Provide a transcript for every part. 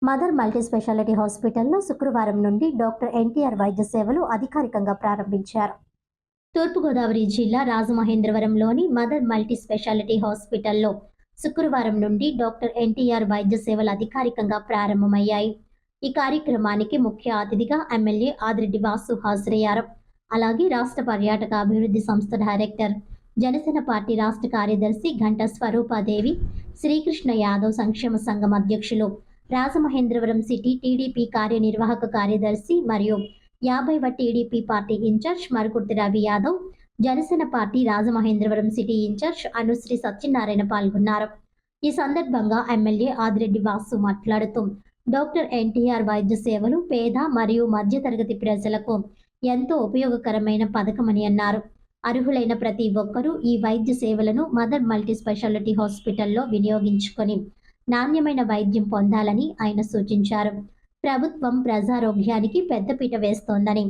Mother multi speciality హాస్పిటల్లో శుక్రవారం నుండి డాక్టర్ ఎన్టీఆర్ వైద్య సేవలు అధికారికంగా ప్రారంభించారు. తూర్పుగోదావరి జిల్లా రాజమహేంద్రవరంలోని మదర్ మల్టీ స్పెషాలిటీ హాస్పిటల్లో శుక్రవారం నుండి డాక్టర్ ఎన్టీఆర్ వైద్య సేవలు అధికారికంగా ప్రారంభమయ్యాయి. ఈ కార్యక్రమానికి ముఖ్య అతిథిగా ఎమ్మెల్యే ఆదిరెడ్డి వాసు హాజరయ్యారు. అలాగే రాష్ట్ర పర్యాటక అభివృద్ధి సంస్థ డైరెక్టర్, జనసేన పార్టీ రాష్ట్ర కార్యదర్శి గంటా స్వరూపాదేవి, శ్రీకృష్ణ యాదవ్ సంక్షేమ సంఘం అధ్యక్షులు, రాజమహేంద్రవరం సిటీ టీడీపీ కార్యనిర్వాహక కార్యదర్శి మరియు 50వ TDP party incharge Marukurthi Ravi Yadav, Janasena party Rajamahendravaram city incharge Anushri Satyanarayana పాల్గొన్నారు. ఈ సందర్భంగా ఎమ్మెల్యే ఆదిరెడ్డి వాసు మాట్లాడుతూ డాక్టర్ ఎన్టీఆర్ వైద్య సేవలు పేద మరియు మధ్యతరగతి ప్రజలకు ఎంతో ఉపయోగకరమైన పథకమని అన్నారు. అర్హులైన ప్రతి ఒక్కరూ ఈ వైద్య సేవలను మదర్ మల్టీ స్పెషాలిటీ హాస్పిటల్లో వినియోగించుకొని నాణ్యమైన వైద్యం పొందాలని ఆయన సూచించారు. ప్రభుత్వం ప్రజారోగ్యానికి పెద్దపీట వేస్తోందని,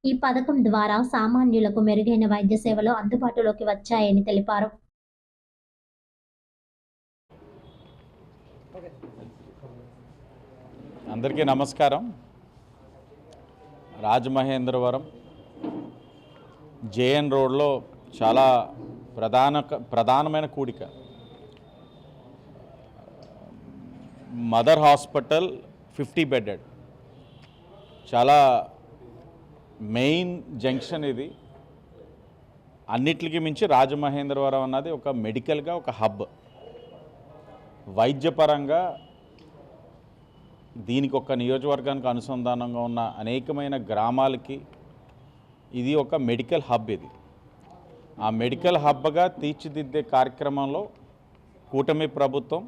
ఈ పథకం ద్వారా సామాన్యులకు మెరుగైన వైద్య సేవలు అందుబాటులోకి వచ్చాయని తెలిపారు. అందరికీ నమస్కారం. రాజమహేంద్రవరం జేఎన్ రోడ్లో చాలా ప్రధానమైన కూడిక మదర్ హాస్పిటల్ 50 బెడెడ్. చాలా మెయిన్ జంక్షన్ ఇది. అన్నిటికీ మించి రాజమహేంద్రవరం అన్నది ఒక మెడికల్గా ఒక హబ్. వైద్యపరంగా దీనికి ఒక నియోజకవర్గానికి అనుసంధానంగా ఉన్న అనేకమైన గ్రామాలకి ఇది ఒక మెడికల్ హబ్. ఇది ఆ మెడికల్ హబ్గా తీర్చిదిద్దే కార్యక్రమంలో కూటమి ప్రభుత్వం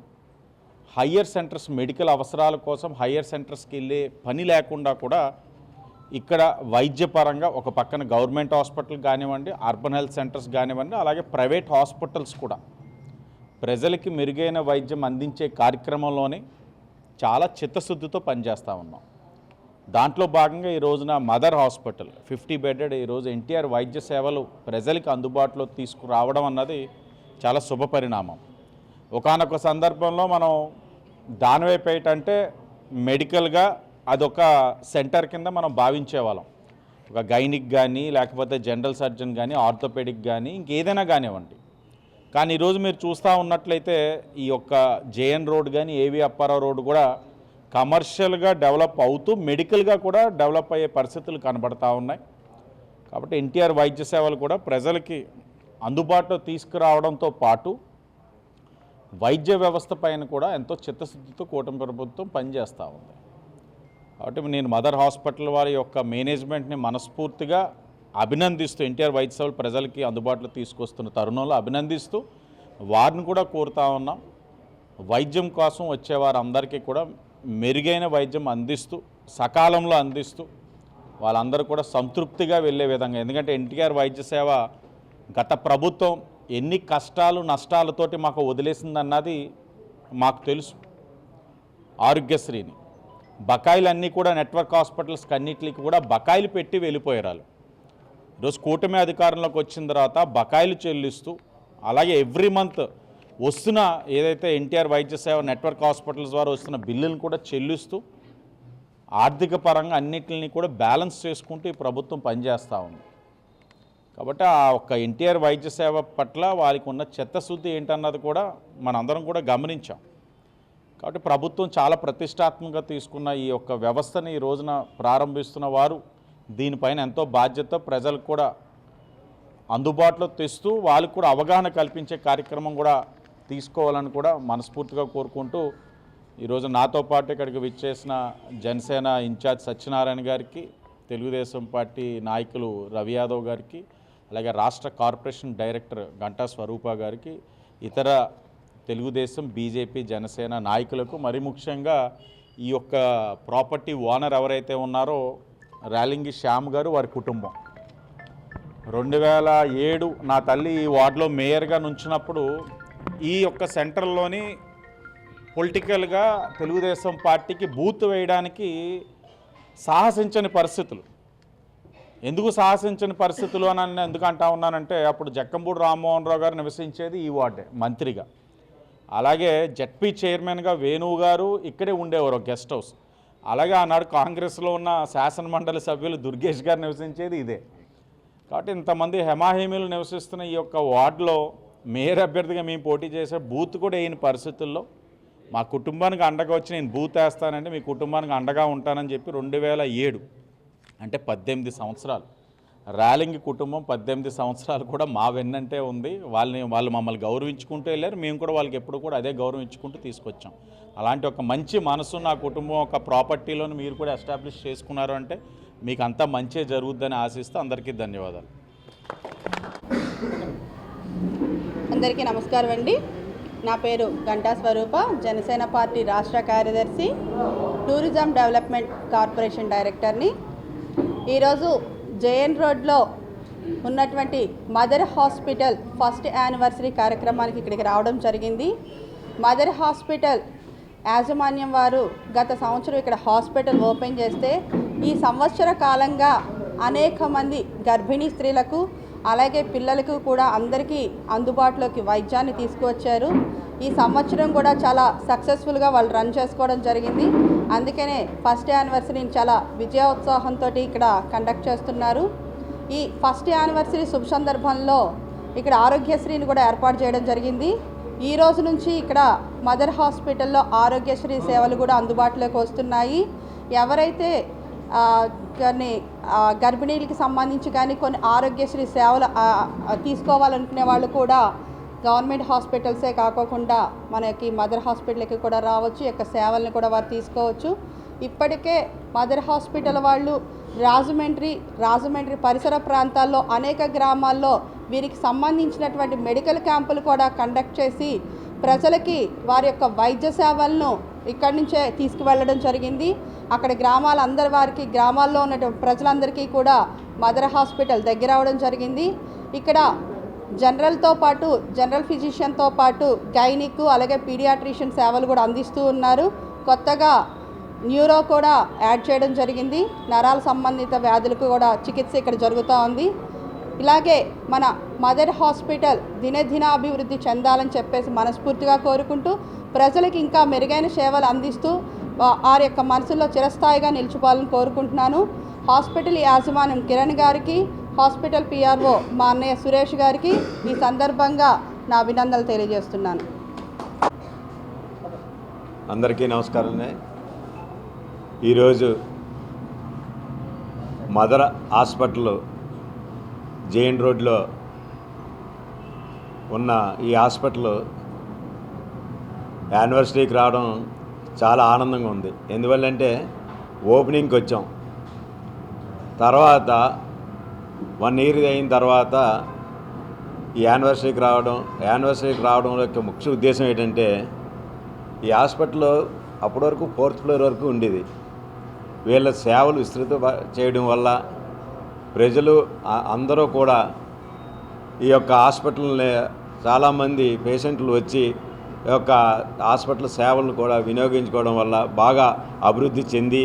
హయ్యర్ సెంటర్స్ మెడికల్ అవసరాల కోసం హయ్యర్ సెంటర్స్కి వెళ్ళే పని లేకుండా కూడా ఇక్కడ వైద్యపరంగా ఒక పక్కన గవర్నమెంట్ హాస్పిటల్ కానివ్వండి, అర్బన్ హెల్త్ సెంటర్స్ కానివ్వండి, అలాగే ప్రైవేట్ హాస్పిటల్స్ కూడా ప్రజలకి మెరుగైన వైద్యం అందించే కార్యక్రమంలోనే చాలా చిత్తశుద్ధితో పనిచేస్తూ ఉన్నాం. దాంట్లో భాగంగా ఈ రోజున మదర్ హాస్పిటల్ 50 బెడెడ్ ఈరోజు ఎన్టీఆర్ వైద్య సేవలు ప్రజలకి అందుబాటులో తీసుకురావడం అన్నది చాలా శుభ పరిణామం. ఒకానొక సందర్భంలో మనం దానివైపు అంటే మెడికల్గా అదొక సెంటర్ కింద మనం భావించేవాళ్ళం. ఒక గైనిక్ కానీ, లేకపోతే జనరల్ సర్జన్ కానీ, ఆర్థోపెడిక్ కానీ, ఇంకేదైనా కానివ్వండి. కానీ ఈరోజు మీరు చూస్తూ ఉన్నట్లయితే ఈ యొక్క జేఎన్ రోడ్ కానీ, ఏవి అప్పారావు రోడ్ కూడా కమర్షియల్గా డెవలప్ అవుతూ మెడికల్గా కూడా డెవలప్ అయ్యే పరిస్థితులు కనబడతా ఉన్నాయి. కాబట్టి ఎన్టీఆర్ వైద్య సేవలు కూడా ప్రజలకి అందుబాటులో తీసుకురావడంతో పాటు వైద్య వ్యవస్థ పైన కూడా ఎంతో చిత్తశుద్ధితో కూటమి ప్రభుత్వం పనిచేస్తూ ఉంది. కాబట్టి నేను మదర్ హాస్పిటల్ వారి యొక్క మేనేజ్మెంట్ని మనస్ఫూర్తిగా అభినందిస్తూ, ఎన్టీఆర్ వైద్య సేవలు ప్రజలకి అందుబాటులో తీసుకొస్తున్న తరుణంలో అభినందిస్తూ వారిని కూడా కోరుతా ఉన్నాం. వైద్యం కోసం వచ్చేవారందరికీ కూడా మెరుగైన వైద్యం అందిస్తూ, సకాలంలో అందిస్తూ వాళ్ళందరూ కూడా సంతృప్తిగా వెళ్ళే విధంగా. ఎందుకంటే ఎన్టీఆర్ వైద్య సేవ గత ప్రభుత్వం ఎన్ని కష్టాలు నష్టాలతోటి మాకు వదిలేసిందన్నది మాకు తెలుసు. ఆరోగ్యశ్రీని బకాయిలన్నీ కూడా నెట్వర్క్ హాస్పిటల్స్కి అన్నిటికి కూడా బకాయిలు పెట్టి వెళ్ళిపోయారు. ఈరోజు కూటమి అధికారంలోకి వచ్చిన తర్వాత బకాయిలు చెల్లిస్తూ, అలాగే ఎవ్రీ మంత్ వస్తున్న ఏదైతే ఎన్టీఆర్ వైద్య సేవ నెట్వర్క్ హాస్పిటల్స్ ద్వారా వస్తున్న బిల్లులను కూడా చెల్లిస్తూ ఆర్థిక పరంగా అన్నిటిని కూడా బ్యాలెన్స్ చేసుకుంటూ ఈ ప్రభుత్వం పనిచేస్తూ ఉంది. కాబట్టి ఆ ఒక్క ఎన్టీఆర్ వైద్య సేవ పట్ల వారికి ఉన్న చిత్తశుద్ధి ఏంటన్నది కూడా మనందరం కూడా గమనించాం. కాబట్టి ప్రభుత్వం చాలా ప్రతిష్టాత్మకంగా తీసుకున్న ఈ యొక్క వ్యవస్థని ఈ రోజున ప్రారంభిస్తున్న వారు దీనిపైన ఎంతో బాధ్యత ప్రజలకు కూడా అందుబాటులో తెస్తూ వాళ్ళకు కూడా అవగాహన కల్పించే కార్యక్రమం కూడా తీసుకోవాలని కూడా మనస్ఫూర్తిగా కోరుకుంటూ ఈరోజు నాతో పాటు ఇక్కడికి విచ్చేసిన జనసేన ఇన్ఛార్జ్ సత్యనారాయణ గారికి, తెలుగుదేశం పార్టీ నాయకులు రవి యాదవ్ గారికి, అలాగే రాష్ట్ర కార్పొరేషన్ డైరెక్టర్ గంటా స్వరూప గారికి, ఇతర తెలుగుదేశం, బీజేపీ, జనసేన నాయకులకు, మరి ముఖ్యంగా ఈ యొక్క ప్రాపర్టీ ఓనర్ ఎవరైతే ఉన్నారో ర్యాలింగి శ్యామ్ గారు, వారి కుటుంబం 2007 నా తల్లి ఈ వార్డులో మేయర్గా నుంచినప్పుడు ఈ యొక్క సెంటర్లోని పొలిటికల్గా తెలుగుదేశం పార్టీకి బూత్ వేయడానికి సాహసించని పరిస్థితులు. ఎందుకు సాహసించని పరిస్థితులు అని ఎందుకు అంటా ఉన్నానంటే, అప్పుడు జక్కంపూడి రామ్మోహన్ రావు గారు నివసించేది ఈ వార్డే మంత్రిగా. అలాగే జెడ్పీ చైర్మన్గా వేణువు గారు ఇక్కడే ఉండేవారు ఒక గెస్ట్ హౌస్. అలాగే ఆనాడు కాంగ్రెస్లో ఉన్న శాసనమండలి సభ్యులు దుర్గేష్ గారు నివసించేది ఇదే. కాబట్టి ఇంతమంది హెమాహేమీలు నివసిస్తున్న ఈ యొక్క వార్డులో మేయర్ అభ్యర్థిగా మేము పోటీ చేసే బూత్ కూడా అయిన పరిస్థితుల్లో మా కుటుంబానికి అండగా వచ్చి నేను బూత్ వేస్తానంటే మీ కుటుంబానికి అండగా ఉంటానని చెప్పి 2007 అంటే 18 సంవత్సరాలు ర్యాలింగ్ కుటుంబం 18 సంవత్సరాలు కూడా మా వెన్నంటే ఉంది. వాళ్ళు మమ్మల్ని గౌరవించుకుంటూ వెళ్ళారు, మేము కూడా వాళ్ళకి ఎప్పుడు కూడా అదే గౌరవించుకుంటూ తీసుకొచ్చాం. అలాంటి ఒక మంచి మనసు నా కుటుంబం ఒక ప్రాపర్టీలోని మీరు కూడా ఎస్టాబ్లిష్ చేసుకున్నారు అంటే మీకు అంతా మంచి జరుగుద్దని ఆశిస్తూ అందరికీ ధన్యవాదాలు. అందరికీ నమస్కారం అండి. నా పేరు గంటా స్వరూప, జనసేన పార్టీ రాష్ట్ర కార్యదర్శి, టూరిజం డెవలప్మెంట్ కార్పొరేషన్ డైరెక్టర్ని. ఈరోజు జేఎన్ రోడ్లో ఉన్నటువంటి మదర్ హాస్పిటల్ ఫస్ట్ యానివర్సరీ కార్యక్రమానికి ఇక్కడికి రావడం జరిగింది. మదర్ హాస్పిటల్ యాజమాన్యం వారు గత సంవత్సరం ఇక్కడ హాస్పిటల్ ఓపెన్ చేస్తే ఈ సంవత్సర కాలంగా అనేక మంది గర్భిణీ స్త్రీలకు అలాగే పిల్లలకు కూడా అందరికీ అందుబాటులోకి వైద్యాన్ని తీసుకువచ్చారు. ఈ సంవత్సరం కూడా చాలా సక్సెస్ఫుల్గా వాళ్ళు రన్ చేసుకోవడం జరిగింది. అందుకనే ఫస్ట్ యానివర్సరీని చాలా విజయోత్సాహంతో ఇక్కడ కండక్ట్ చేస్తున్నారు. ఈ ఫస్ట్ యానివర్సరీ శుభ సందర్భంలో ఇక్కడ ఆరోగ్యశ్రీని కూడా ఏర్పాటు చేయడం జరిగింది. ఈ రోజు నుంచి ఇక్కడ మదర్ హాస్పిటల్లో ఆరోగ్యశ్రీ సేవలు కూడా అందుబాటులోకి వస్తున్నాయి. ఎవరైతే కొన్ని గర్భిణీలకి సంబంధించి కానీ కొన్ని ఆరోగ్యశ్రీ సేవలు తీసుకోవాలనుకునే వాళ్ళు కూడా గవర్నమెంట్ హాస్పిటల్సే కాకుండా మనకి మదర్ హాస్పిటల్కి కూడా రావచ్చు, యొక్క సేవలను కూడా వారు తీసుకోవచ్చు. ఇప్పటికే మదర్ హాస్పిటల్ వాళ్ళు రాజమండ్రి పరిసర ప్రాంతాల్లో అనేక గ్రామాల్లో వీరికి సంబంధించినటువంటి మెడికల్ క్యాంపులు కూడా కండక్ట్ చేసి ప్రజలకి వారి యొక్క వైద్య సేవలను ఇక్కడి నుంచే తీసుకువెళ్ళడం జరిగింది. అక్కడ గ్రామాల్లో ఉన్నటువంటి ప్రజలందరికీ కూడా మదర్ హాస్పిటల్ దగ్గర అవడం జరిగింది. ఇక్కడ జనరల్ ఫిజిషియన్తో పాటు గైనిక్ అలాగే పీడియాట్రిషియన్ సేవలు కూడా అందిస్తూ ఉన్నారు. కొత్తగా న్యూరో కూడా యాడ్ చేయడం జరిగింది. నరాల సంబంధిత వ్యాధులకు కూడా చికిత్స ఇక్కడ జరుగుతూ ఉంది. ఇలాగే మన మదర్ హాస్పిటల్ దినదినాభివృద్ధి చెందాలని చెప్పేసి మనస్ఫూర్తిగా కోరుకుంటూ ప్రజలకు ఇంకా మెరుగైన సేవలు అందిస్తూ వారి యొక్క మనసులో చిరస్థాయిగా నిలిచిపోవాలని కోరుకుంటున్నాను. హాస్పిటల్ యాజమాన్యం కిరణ్ గారికి, హాస్పిటల్ పిఆర్ఓ మా అన్నయ్య సురేష్ గారికి ఈ సందర్భంగా నా అభినందనలు తెలియజేస్తున్నాను. అందరికీ నమస్కారం. ఈరోజు మదర్ హాస్పిటల్ జేఎన్ రోడ్లో ఉన్న ఈ హాస్పిటల్ యానివర్సరీకి రావడం చాలా ఆనందంగా ఉంది. ఎందువల్లంటే ఓపెనింగ్కి వచ్చాం, తర్వాత 1 ఇయర్ అయిన తర్వాత ఈ యానివర్సరీకి రావడం యొక్క ముఖ్య ఉద్దేశం ఏంటంటే ఈ హాస్పిటల్లో అప్పటి వరకు 4th ఫ్లోర్ వరకు ఉండేది. వీళ్ళ సేవలు విస్తృత చేయడం వల్ల ప్రజలు అందరూ కూడా ఈ యొక్క హాస్పిటల్ని చాలామంది పేషెంట్లు వచ్చి ఈ యొక్క హాస్పిటల్ సేవలను కూడా వినియోగించుకోవడం వల్ల బాగా అభివృద్ధి చెంది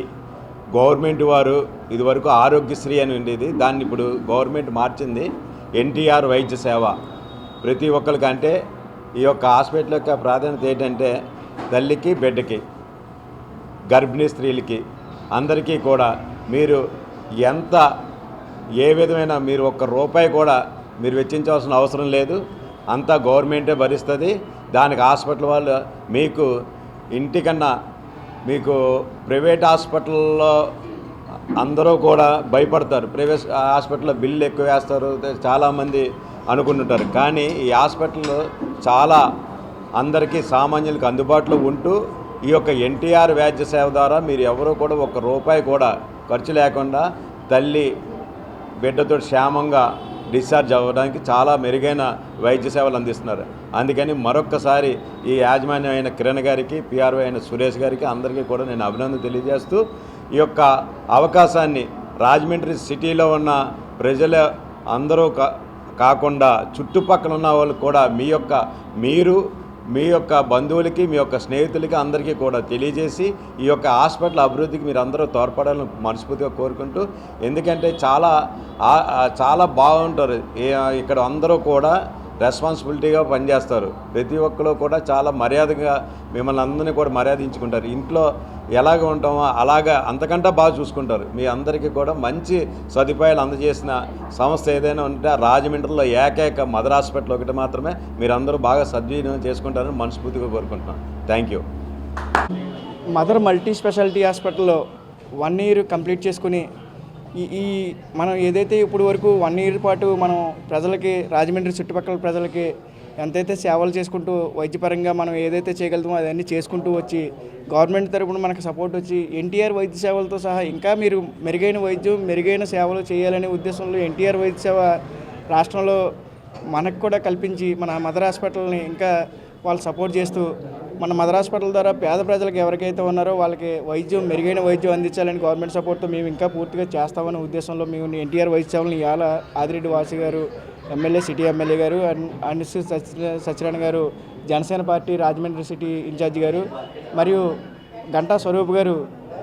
గవర్నమెంట్ వారు ఇదివరకు ఆరోగ్యశ్రీ అని ఉండేది, దాన్ని ఇప్పుడు గవర్నమెంట్ మార్చింది ఎన్టీఆర్ వైద్య సేవ. ప్రతి ఒక్కరికంటే ఈ యొక్క హాస్పిటల్ యొక్క ప్రాధాన్యత ఏంటంటే తల్లికి బిడ్డకి గర్భిణీ స్త్రీలకి అందరికీ కూడా మీరు ఏ విధమైన మీరు ₹1 కూడా మీరు వెచ్చించాల్సిన అవసరం లేదు, అంతా గవర్నమెంటే భరిస్తుంది. దానికి హాస్పిటల్ వాళ్ళు మీకు ఇంటికన్నా మీకు ప్రైవేట్ హాస్పిటల్లో అందరూ కూడా భయపడతారు, ప్రైవేట్ హాస్పిటల్లో బిల్లు ఎక్కువ వేస్తారు చాలామంది అనుకుంటుంటారు. కానీ ఈ హాస్పిటల్ చాలా అందరికీ సామాన్యులకు అందుబాటులో ఉంటూ ఈ యొక్క ఎన్టీఆర్ వైద్య సేవ ద్వారా మీరు ఎవరూ కూడా ₹1 కూడా ఖర్చు లేకుండా తల్లి బిడ్డతో క్షేమంగా డిశ్చార్జ్ అవ్వడానికి చాలా మెరుగైన వైద్య సేవలు అందిస్తున్నారు. అందుకని మరొక్కసారి ఈ యాజమాన్యం అయిన కిరణ్ గారికి, పిఆర్ఓ అయిన సురేష్ గారికి అందరికీ కూడా నేను అభినందన తెలియజేస్తూ ఈ యొక్క అవకాశాన్ని రాజమండ్రి సిటీలో ఉన్న ప్రజల అందరూ కాకుండా చుట్టుపక్కల ఉన్న వాళ్ళు కూడా మీ యొక్క బంధువులకి, మీ యొక్క స్నేహితులకి అందరికీ కూడా తెలియజేసి ఈ యొక్క హాస్పిటల్ అభివృద్ధికి మీరు అందరూ తోడ్పడాలని మనస్ఫూర్తిగా కోరుకుంటూ, ఎందుకంటే చాలా బాగుంటారు ఇక్కడ అందరూ కూడా రెస్పాన్సిబిలిటీగా పనిచేస్తారు. ప్రతి ఒక్కరు కూడా చాలా మర్యాదగా మిమ్మల్ని అందరినీ కూడా మర్యాదించుకుంటారు. ఇంట్లో ఎలాగ ఉంటామో అలాగా అంతకంటే బాగా చూసుకుంటారు. మీ అందరికీ కూడా మంచి సదుపాయాలు అందజేసిన సంస్థ ఏదైనా ఉంటే రాజమండ్రిలో ఏకైక మదర్ హాస్పిటల్ ఒకటి మాత్రమే. మీరందరూ బాగా సద్వినియోగం చేసుకుంటారని మనస్ఫూర్తిగా కోరుకుంటున్నాను. Thank you. Mother multi speciality హాస్పిటల్లో 1 ఇయర్ కంప్లీట్ చేసుకుని ఈ మనం ఏదైతే ఇప్పుడు వరకు 1 ఇయర్ పాటు మనం ప్రజలకి, రాజమండ్రి చుట్టుపక్కల ప్రజలకి ఎంతైతే సేవలు చేసుకుంటూ వైద్యపరంగా మనం ఏదైతే చేయగలుగుతామో అదన్నీ చేసుకుంటూ వచ్చి గవర్నమెంట్ తరపున మనకు సపోర్ట్ వచ్చి ఎన్టీఆర్ వైద్య సేవలతో సహా ఇంకా మీరు మెరుగైన వైద్యం, మెరుగైన సేవలు చేయాలనే ఉద్దేశంలో ఎన్టీఆర్ వైద్య సేవ రాష్ట్రంలో మనకు కూడా కల్పించి మన మదర్ హాస్పిటల్ని ఇంకా వాళ్ళు సపోర్ట్ చేస్తూ మన మదర్ హాస్పిటల్ ద్వారా పేద ప్రజలకు ఎవరికైతే ఉన్నారో వాళ్ళకి వైద్యం, మెరుగైన వైద్యం అందించాలని గవర్నమెంట్ సపోర్ట్తో మేము ఇంకా పూర్తిగా చేస్తామనే ఉద్దేశంలో మేము ఎన్టీఆర్ వైద్య సేవలను ఇవాళ Adireddy Vasi garu, MLA, city MLA garu, and Satyanarayana garu, Janasena party Rajahmundry city incharge garu, మరియు గంటా స్వరూప్ గారు,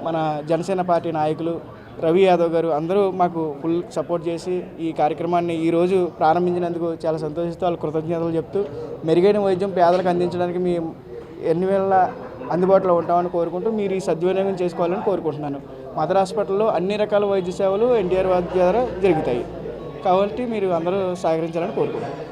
మన జనసేన పార్టీ నాయకులు, రవి యాదవ్ గారు అందరూ మాకు ఫుల్ సపోర్ట్ చేసి ఈ కార్యక్రమాన్ని ఈరోజు ప్రారంభించినందుకు చాలా సంతోషిస్తూ వాళ్ళ కృతజ్ఞతలు చెప్తూ మెరుగైన వైద్యం పేదలకు అందించడానికి మేము ఎన్ని వేళ అందుబాటులో ఉంటామని కోరుకుంటూ మీరు ఈ సద్వినియోగం చేసుకోవాలని కోరుకుంటున్నాను. మదర్ హాస్పిటల్లో అన్ని రకాల వైద్య సేవలు ఎన్టీఆర్ వైద్య ద్వారా జరుగుతాయి కాబట్టి మీరు అందరూ సహకరించాలని కోరుకుంటున్నాను.